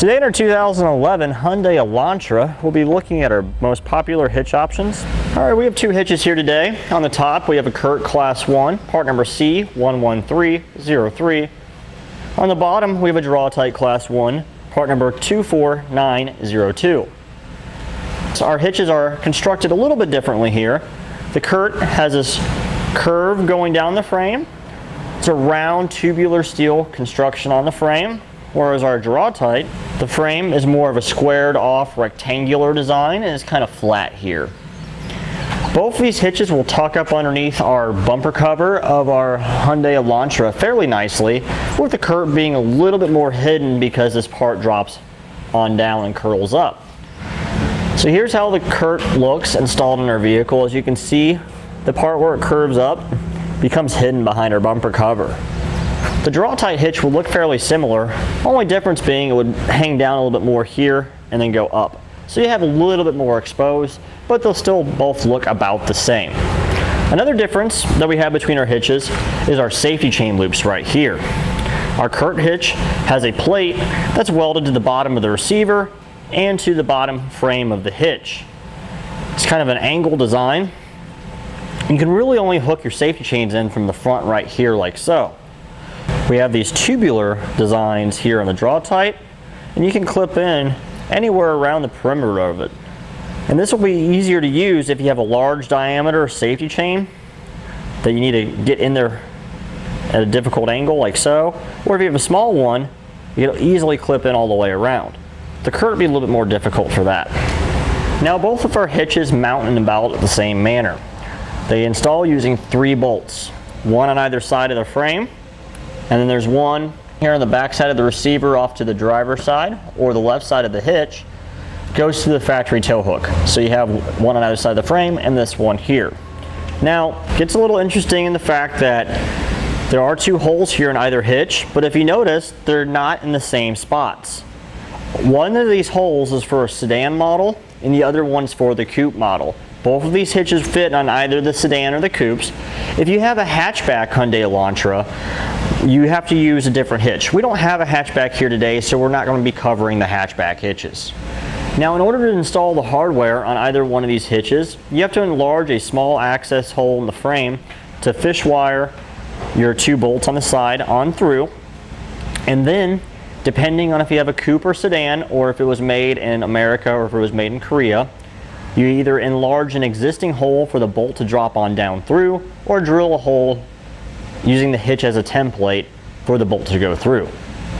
Today in our 2011 Hyundai Elantra, we'll be looking at our most popular hitch options. All right, we have two hitches here today. On the top, we have a Curt Class 1, part number C11303. On the bottom, we have a Draw-Tite Class 1, part number 24902. So our hitches are constructed a little bit differently here. The Curt has this curve going down the frame. It's a round tubular steel construction on the frame, whereas our Draw-Tite, the frame is more of a squared off rectangular design and is kind of flat here. Both of these hitches will tuck up underneath our bumper cover of our Hyundai Elantra fairly nicely, with the Curt being a little bit more hidden because this part drops on down and curls up. So here's how the Curt looks installed in our vehicle. As you can see, the part where it curves up becomes hidden behind our bumper cover. The Draw-Tite hitch will look fairly similar, only difference being it would hang down a little bit more here and then go up. So you have a little bit more exposed, but they'll still both look about the same. Another difference that we have between our hitches is our safety chain loops right here. Our Curt hitch has a plate that's welded to the bottom of the receiver and to the bottom frame of the hitch. It's kind of an angle design. You can really only hook your safety chains in from the front right here like so. We have these tubular designs here on the Draw-Tite, and you can clip in anywhere around the perimeter of it. And this will be easier to use if you have a large diameter safety chain that you need to get in there at a difficult angle like so, or if you have a small one, you'll easily clip in all the way around. The Curt will be a little bit more difficult for that. Now both of our hitches mount in about the same manner. They install using 3 bolts, one on either side of the frame, and then there's one here on the back side of the receiver off to the driver's side, or the left side of the hitch goes to the factory tow hook. So you have one on either side of the frame and this one here. Now, it gets a little interesting in the fact that there are 2 holes here in either hitch, but if you notice, they're not in the same spots. One of these holes is for a sedan model, and the other one's for the coupe model. Both of these hitches fit on either the sedan or the coupes. If you have a hatchback Hyundai Elantra, you have to use a different hitch. We don't have a hatchback here today, so we're not going to be covering the hatchback hitches. Now, in order to install the hardware on either one of these hitches, you have to enlarge a small access hole in the frame to fish wire your 2 bolts on the side on through, and then depending on if you have a coupe or sedan, or if it was made in America or if it was made in Korea, you either enlarge an existing hole for the bolt to drop on down through, or drill a hole using the hitch as a template for the bolt to go through.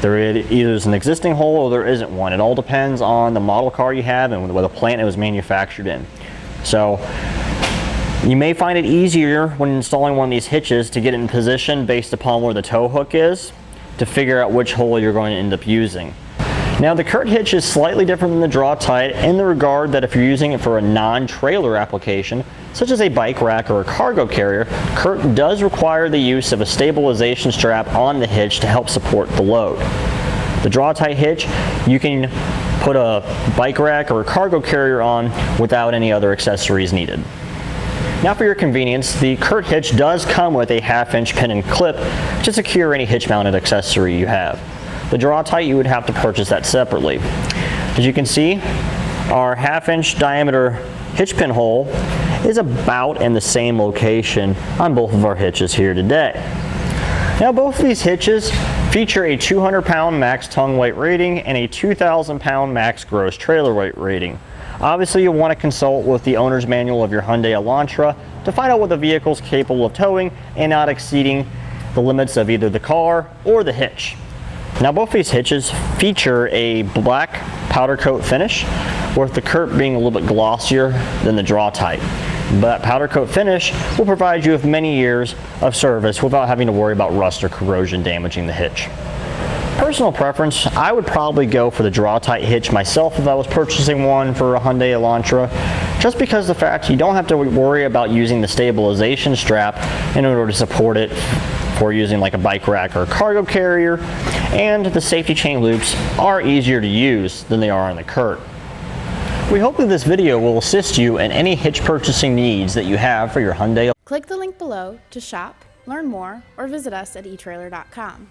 There either is an existing hole or there isn't one. It all depends on the model car you have and what the plant it was manufactured in. So you may find it easier when installing one of these hitches to get it in position based upon where the tow hook is, to figure out which hole you're going to end up using. Now the Curt hitch is slightly different than the Draw-Tite in the regard that if you're using it for a non-trailer application, such as a bike rack or a cargo carrier, Curt does require the use of a stabilization strap on the hitch to help support the load. The Draw-Tite hitch, you can put a bike rack or a cargo carrier on without any other accessories needed. Now for your convenience, the Curt hitch does come with a 1/2-inch pin and clip to secure any hitch mounted accessory you have. The Draw-Tite, you would have to purchase that separately. As you can see, our 1/2-inch diameter hitch pin hole is about in the same location on both of our hitches here today. Now both of these hitches feature a 200-pound max tongue weight rating and a 2,000-pound max gross trailer weight rating. Obviously you'll want to consult with the owner's manual of your Hyundai Elantra to find out what the vehicle is capable of towing and not exceeding the limits of either the car or the hitch. Now both these hitches feature a black powder coat finish, with the Curt being a little bit glossier than the Draw-Tite. But powder coat finish will provide you with many years of service without having to worry about rust or corrosion damaging the hitch. Personal preference, I would probably go for the Draw-Tite hitch myself if I was purchasing one for a Hyundai Elantra, just because of the fact you don't have to worry about using the stabilization strap in order to support it for using like a bike rack or a cargo carrier, and the safety chain loops are easier to use than they are on the Curt. We hope that this video will assist you in any hitch purchasing needs that you have for your Hyundai. Click the link below to shop, learn more, or visit us at etrailer.com.